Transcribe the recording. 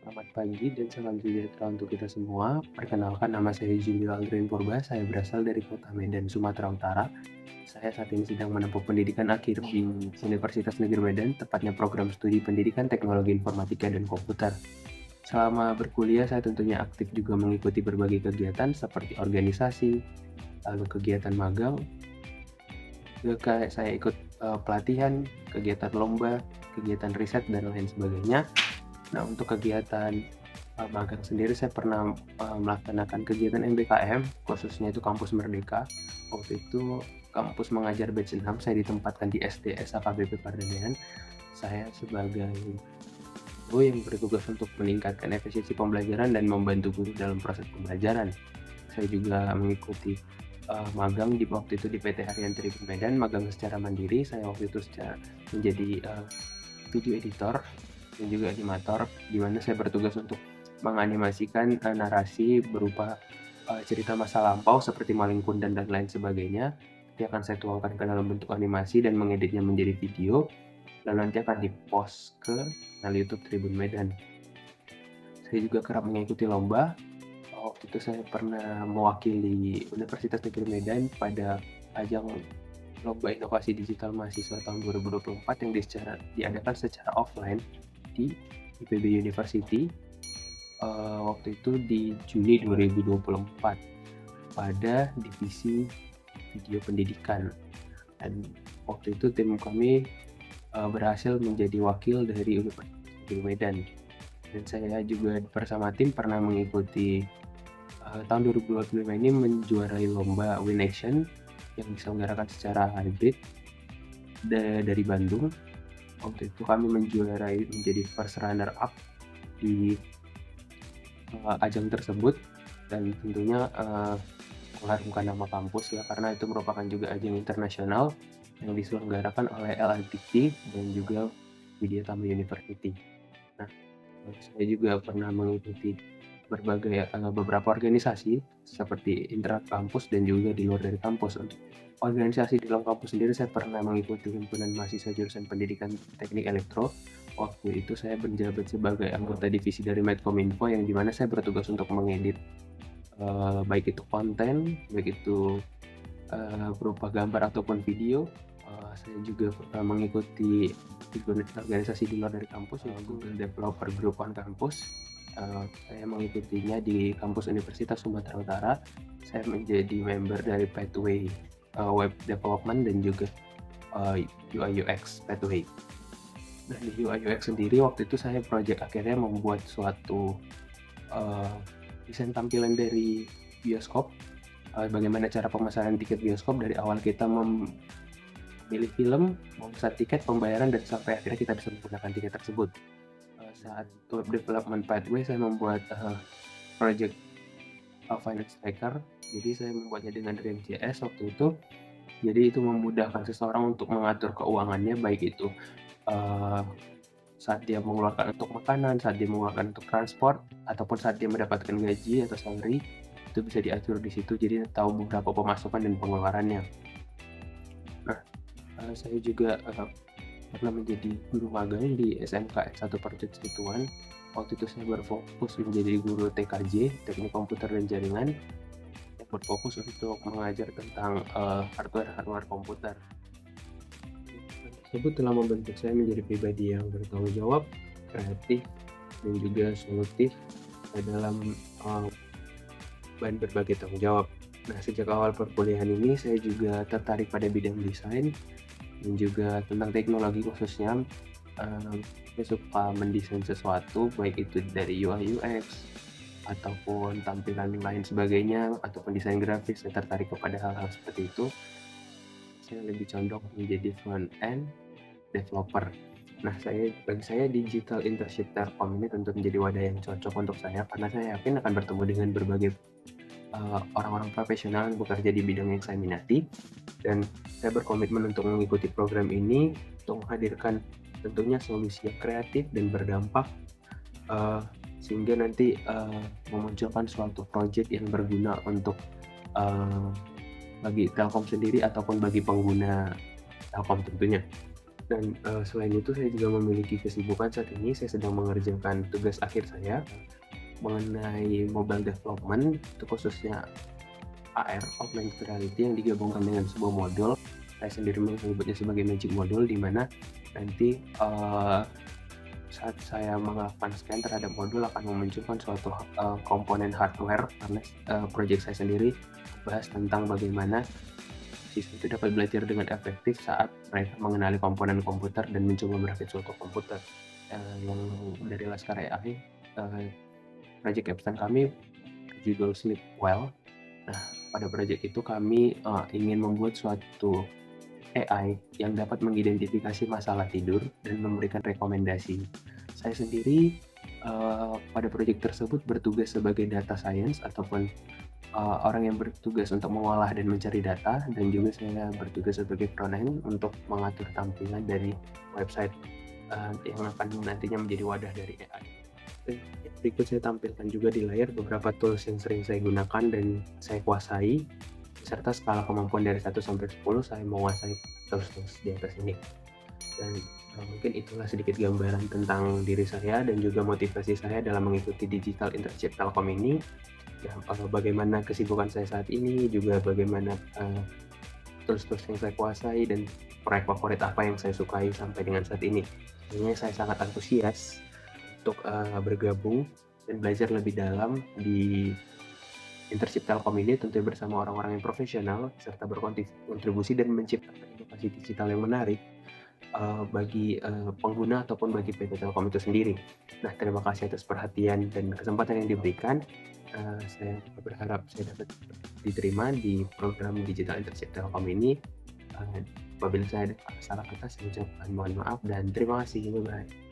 Selamat pagi dan salam sejahtera untuk kita semua. Perkenalkan, nama saya Jimmy Aldrin Purba. Saya berasal dari kota Medan, Sumatera Utara. Saya saat ini sedang menempuh pendidikan akhir di Universitas Negeri Medan, tepatnya program studi pendidikan teknologi informatika dan komputer. Selama berkuliah, saya tentunya aktif juga mengikuti berbagai kegiatan seperti organisasi, lalu kegiatan magang, juga saya ikut pelatihan, kegiatan lomba, kegiatan riset, dan lain sebagainya. Nah, untuk kegiatan magang sendiri saya pernah melaksanakan kegiatan MBKM, khususnya itu Kampus Merdeka. Waktu itu kampus mengajar batch 6, saya ditempatkan di SD SAKBP Pardedehan. Saya sebagai guru yang bertugas untuk meningkatkan efisiensi pembelajaran dan membantu guru dalam proses pembelajaran. Saya juga mengikuti magang di waktu itu di PT Harian Tribun Medan, magang secara mandiri. Saya waktu itu menjadi video editor dan juga animator, di mana saya bertugas untuk menganimasikan narasi berupa cerita masa lampau seperti Malin Kundang dan lain sebagainya. Nanti akan saya tuangkan ke dalam bentuk animasi dan mengeditnya menjadi video, lalu nanti akan dipost ke channel YouTube Tribun Medan. Saya juga kerap mengikuti lomba. Waktu itu saya pernah mewakili Universitas Negeri Medan pada ajang Lomba Inovasi Digital Mahasiswa tahun 2024 yang diadakan secara offline di IPB University waktu itu di Juni 2024 pada divisi video pendidikan. Dan waktu itu tim kami berhasil menjadi wakil dari Universitas Negeri Medan. Dan saya juga bersama tim pernah mengikuti tahun 2025 ini menjuarai lomba WinAction yang diselenggarakan secara hybrid dari Bandung. Waktu itu kami menjadi first runner up di ajang tersebut, dan tentunya mengharumkan nama kampus ya, karena itu merupakan juga ajang internasional yang diselenggarakan oleh LITT dan juga Widyatama University. Nah, saya juga pernah mengikuti beberapa organisasi seperti intra kampus dan juga di luar dari kampus. Untuk organisasi di dalam kampus sendiri, saya pernah mengikuti himpunan mahasiswa jurusan pendidikan teknik elektro. Waktu itu saya menjabat sebagai anggota divisi dari Medcominfo, yang dimana saya bertugas untuk mengedit baik itu konten, baik itu berupa gambar ataupun video. Saya juga pernah mengikuti organisasi di luar dari kampus, yaitu Google Developer Group on Campus. Saya mengikutinya di kampus Universitas Sumatera Utara. Saya menjadi member dari Pathway Web Development dan juga UI UX Pathway. Nah, di UI UX sendiri waktu itu saya akhirnya membuat suatu desain tampilan dari bioskop, bagaimana cara pemasaran tiket bioskop dari awal kita memilih film, memesan tiket, pembayaran, dan sampai akhirnya kita bisa menggunakan tiket tersebut. Saat web development pathway, saya membuat project finance tracker. Jadi saya membuatnya dengan React.js waktu itu. Jadi itu memudahkan seseorang untuk mengatur keuangannya, baik itu saat dia mengeluarkan untuk makanan, saat dia mengeluarkan untuk transport, ataupun saat dia mendapatkan gaji atau salary, itu bisa diatur di situ. Jadi tahu beberapa pemasukan dan pengeluarannya. Nah, saya juga pernah menjadi guru magang di SMK S1 Project Situan. Waktu itu saya berfokus menjadi guru TKJ, Teknik Komputer dan Jaringan, yang berfokus untuk mengajar tentang hardware komputer. Tersebut telah membentuk saya menjadi pribadi yang bertanggung jawab, kreatif, dan juga solutif dalam berbagai tanggung jawab. Nah, sejak awal perkuliahan ini saya juga tertarik pada bidang desain dan juga tentang teknologi, khususnya saya suka mendesain sesuatu, baik itu dari UI UX ataupun tampilan lain sebagainya, ataupun desain grafis. Saya tertarik kepada hal-hal seperti itu. Saya lebih condong menjadi front end developer. Nah, bagi saya digital internship Telkom ini tentu menjadi wadah yang cocok untuk saya, karena saya yakin akan bertemu dengan berbagai orang-orang profesional yang bekerja di bidang yang saya minati, dan saya berkomitmen untuk mengikuti program ini untuk menghadirkan tentunya solusi yang kreatif dan berdampak, sehingga nanti memunculkan suatu proyek yang berguna untuk bagi Telkom sendiri ataupun bagi pengguna Telkom tentunya. Dan, selain itu saya juga memiliki kesibukan saat ini, saya sedang mengerjakan tugas akhir saya mengenai mobile development, itu khususnya AR, augmented reality yang digabungkan dengan sebuah modul. Saya sendiri menyebutnya sebagai magic module, di mana nanti, saat saya melakukan scan terhadap modul akan memunculkan suatu, komponen hardware, karena, project saya sendiri membahas tentang bagaimana siswa itu dapat belajar dengan efektif saat mereka mengenali komponen komputer dan mencoba merakit suatu komputer. Yang dari Laskar AI, project capstone kami berjudul Sleep Well. Nah, pada project itu kami, ingin membuat suatu AI yang dapat mengidentifikasi masalah tidur dan memberikan rekomendasi. Saya sendiri, pada project tersebut bertugas sebagai data science ataupun, orang yang bertugas untuk mengolah dan mencari data, dan juga saya bertugas sebagai front end untuk mengatur tampilan dari website, yang akan nantinya menjadi wadah dari AI. Berikut saya tampilkan juga di layar beberapa tools yang sering saya gunakan dan saya kuasai, serta skala kemampuan dari 1 sampai 10 saya menguasai tools-tools di atas ini. Dan mungkin itulah sedikit gambaran tentang diri saya dan juga motivasi saya dalam mengikuti Digital Internship Telkom ini. Dan bagaimana kesibukan saya saat ini, juga bagaimana tools-tools yang saya kuasai dan proyek favorit apa yang saya sukai sampai dengan saat ini. Sebenarnya saya sangat antusias untuk bergabung dan belajar lebih dalam di internship Telkom ini, tentunya bersama orang-orang yang profesional serta berkontribusi dan menciptakan inovasi digital yang menarik bagi pengguna ataupun bagi PT Telkom itu sendiri. Nah, terima kasih atas perhatian dan kesempatan yang diberikan. Saya berharap saya dapat diterima di program Digital Internship Telkom ini. Apabila saya ada salah kata, saya ucapkan mohon maaf dan terima kasih. Bye-bye.